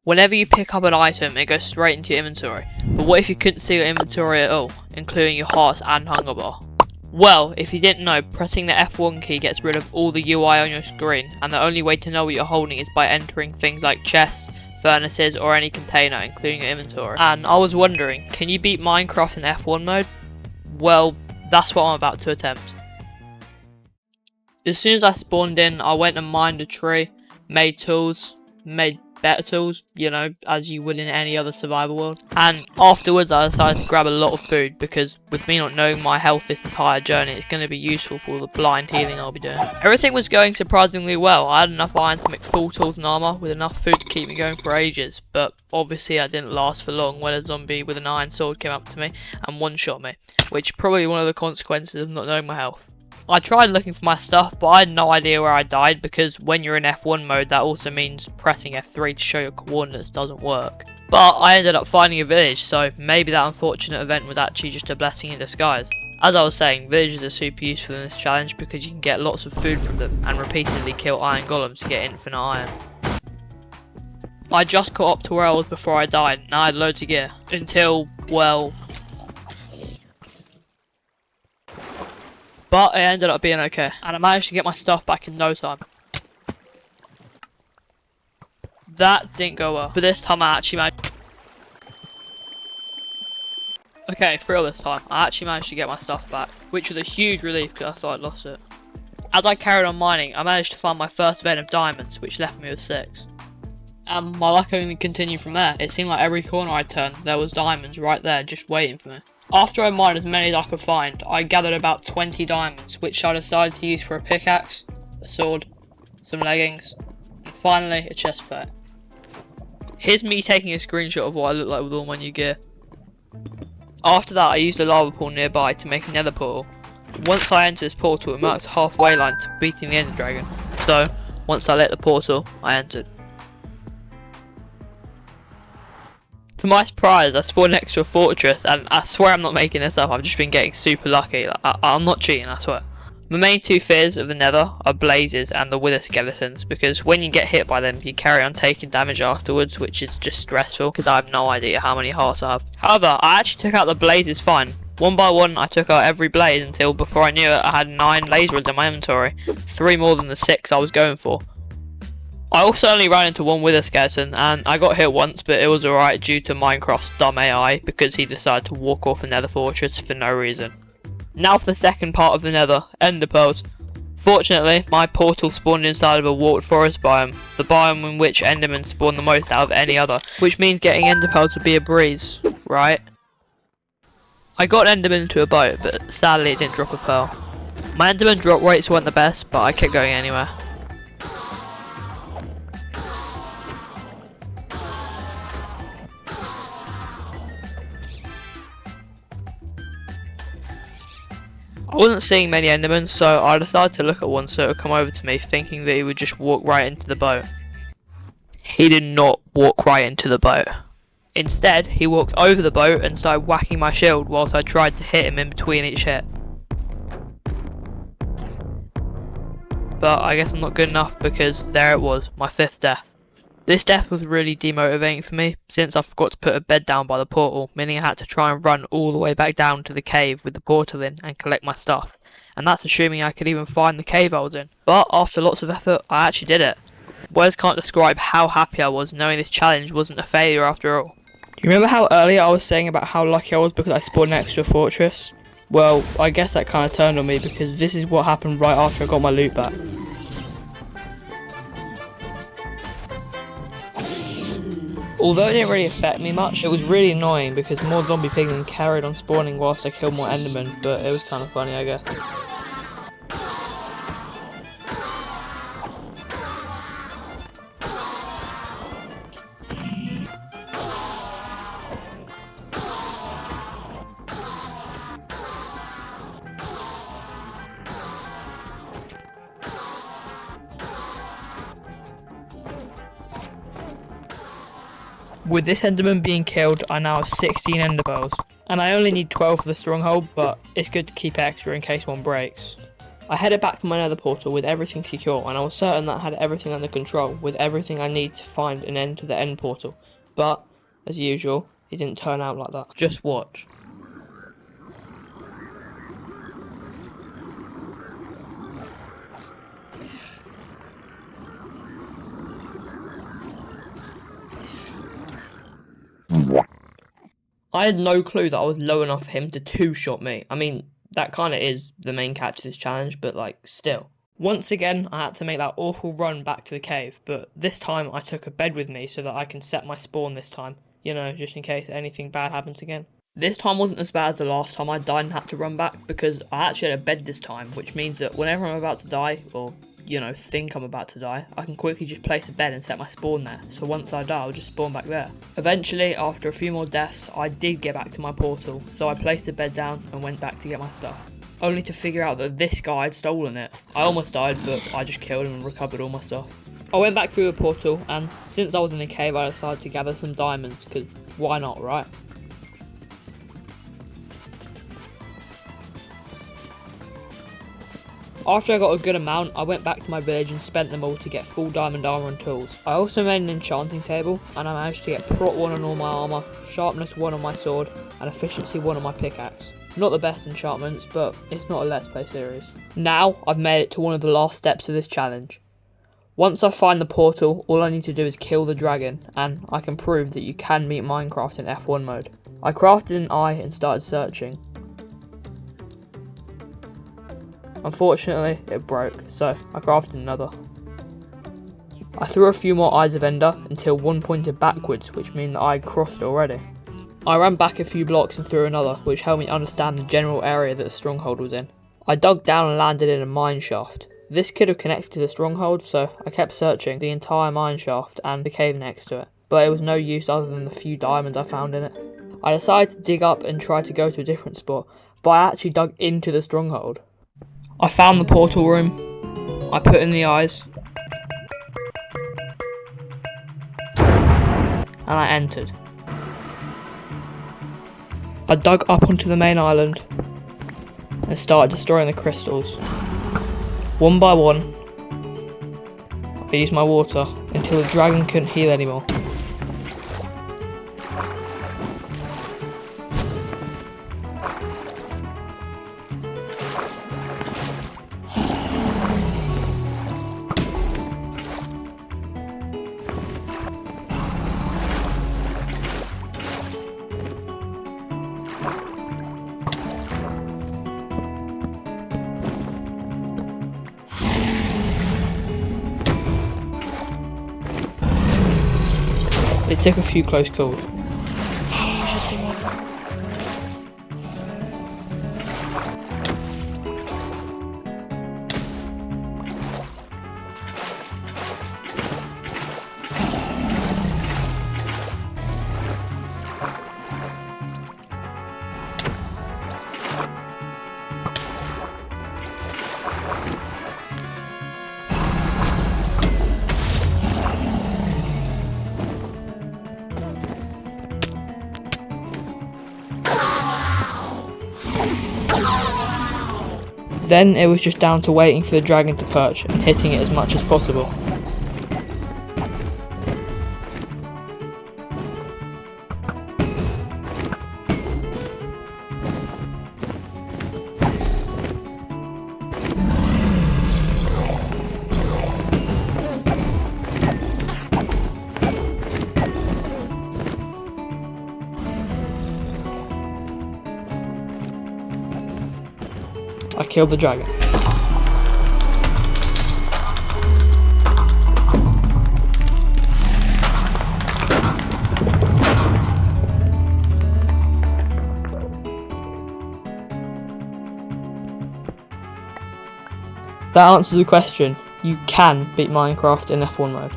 Whenever you pick up an item, it goes straight into your inventory. But what if you couldn't see your inventory at all, including your hearts and hunger bar? Well, if you didn't know, pressing the F1 key gets rid of all the UI on your screen, and the only way to know what you're holding is by entering things like chests, furnaces, or any container, including your inventory. And I was wondering, can you beat Minecraft in F1 mode? Well, that's what I'm about to attempt. As soon as I spawned in, I went and mined a tree, made tools, made better tools, you know, as you would in any other survival world. And afterwards I decided to grab a lot of food, because with me not knowing my health this entire journey, it's going to be useful for all the blind healing I'll be doing. Everything was going surprisingly well. I had enough iron to make full tools and armor, with enough food to keep me going for ages, but obviously I didn't last for long when a zombie with an iron sword came up to me and one-shot me, which probably one of the consequences of not knowing my health. I tried looking for my stuff, but I had no idea where I died, because when you're in F1 mode that also means pressing F3 to show your coordinates doesn't work. But I ended up finding a village, so maybe that unfortunate event was actually just a blessing in disguise. As I was saying, villages are super useful in this challenge because you can get lots of food from them and repeatedly kill iron golems to get infinite iron. I just got up to where I was before I died and I had loads of gear, until, well, but it ended up being okay, and I managed to get my stuff back in no time. That didn't go well, but this time I actually managed. Okay, for real this time, I actually managed to get my stuff back, which was a huge relief because I thought I'd lost it. As I carried on mining, I managed to find my first vein of diamonds, which left me with 6. And my luck only continued from there. It seemed like every corner I turned, there was diamonds right there just waiting for me. After I mined as many as I could find, I gathered about 20 diamonds, which I decided to use for a pickaxe, a sword, some leggings, and finally a chest plate. Here's me taking a screenshot of what I look like with all my new gear. After that I used a lava pool nearby to make a nether portal. Once I entered this portal, it marks a halfway line to beating the ender dragon, so once I lit the portal, I entered. To my surprise, I spawned next to a fortress, and I swear I'm not making this up, I've just been getting super lucky. I'm not cheating, I swear. My main two fears of the nether are blazes and the wither skeletons, because when you get hit by them you carry on taking damage afterwards, which is just stressful because I have no idea how many hearts I have. However, I actually took out the blazes fine. One by one I took out every blaze until before I knew it I had 9 laser rods in my inventory, 3 more than the 6 I was going for. I also only ran into one wither skeleton, and I got hit once, but it was alright due to Minecraft's dumb AI, because he decided to walk off the nether fortress for no reason. Now for the second part of the nether, ender pearls. Fortunately, my portal spawned inside of a warped forest biome, the biome in which endermen spawn the most out of any other, which means getting ender pearls would be a breeze, right? I got an enderman into a boat, but sadly it didn't drop a pearl. My enderman drop rates weren't the best, but I kept going anyway. I wasn't seeing many endermen, so I decided to look at one so it would come over to me, thinking that he would just walk right into the boat. He did not walk right into the boat. Instead, he walked over the boat and started whacking my shield whilst I tried to hit him in between each hit. But I guess I'm not good enough, because there it was, my 5th death. This death was really demotivating for me, since I forgot to put a bed down by the portal, meaning I had to try and run all the way back down to the cave with the portal in and collect my stuff. And that's assuming I could even find the cave I was in. But after lots of effort, I actually did it. Words can't describe how happy I was knowing this challenge wasn't a failure after all. Do you remember how earlier I was saying about how lucky I was because I spawned next to a fortress? Well, I guess that kind of turned on me, because this is what happened right after I got my loot back. Although it didn't really affect me much, it was really annoying because more zombie piglins carried on spawning whilst I killed more endermen, but it was kind of funny, I guess. With this enderman being killed, I now have 16 ender pearls, and I only need 12 for the stronghold, but it's good to keep extra in case one breaks. I headed back to my nether portal with everything secure, and I was certain that I had everything under control with everything I need to find an end to the end portal. But, as usual, it didn't turn out like that. Just watch. I had no clue that I was low enough for him to two-shot me. I mean, that kind of is the main catch of this challenge, but like, still. Once again, I had to make that awful run back to the cave, but this time I took a bed with me so that I can set my spawn this time. You know, just in case anything bad happens again. This time wasn't as bad as the last time I died and had to run back, because I actually had a bed this time, which means that whenever I'm about to die, or you know, think I'm about to die, I can quickly just place a bed and set my spawn there, so once I die I'll just spawn back there. Eventually, after a few more deaths, I did get back to my portal, so I placed the bed down and went back to get my stuff. Only to figure out that this guy had stolen it. I almost died, but I just killed him and recovered all my stuff. I went back through the portal, and since I was in the cave I decided to gather some diamonds, because why not, right? After I got a good amount, I went back to my village and spent them all to get full diamond armor and tools. I also made an enchanting table, and I managed to get prot 1 on all my armor, sharpness 1 on my sword, and efficiency 1 on my pickaxe. Not the best enchantments, but it's not a Let's Play series. Now, I've made it to one of the last steps of this challenge. Once I find the portal, all I need to do is kill the dragon, and I can prove that you can beat Minecraft in F1 mode. I crafted an eye and started searching. Unfortunately, it broke, so I crafted another. I threw a few more eyes of ender until one pointed backwards, which meant that I had crossed already. I ran back a few blocks and threw another, which helped me understand the general area that the stronghold was in. I dug down and landed in a mine shaft. This could have connected to the stronghold, so I kept searching the entire mine shaft and the cave next to it, but it was no use other than the few diamonds I found in it. I decided to dig up and try to go to a different spot, but I actually dug into the stronghold. I found the portal room, I put in the eyes, and I entered. I dug up onto the main island and started destroying the crystals. One by one, I used my water until the dragon couldn't heal anymore. It took a few close calls. Then it was just down to waiting for the dragon to perch and hitting it as much as possible. I killed the dragon. That answers the question. You can beat Minecraft in F1 mode.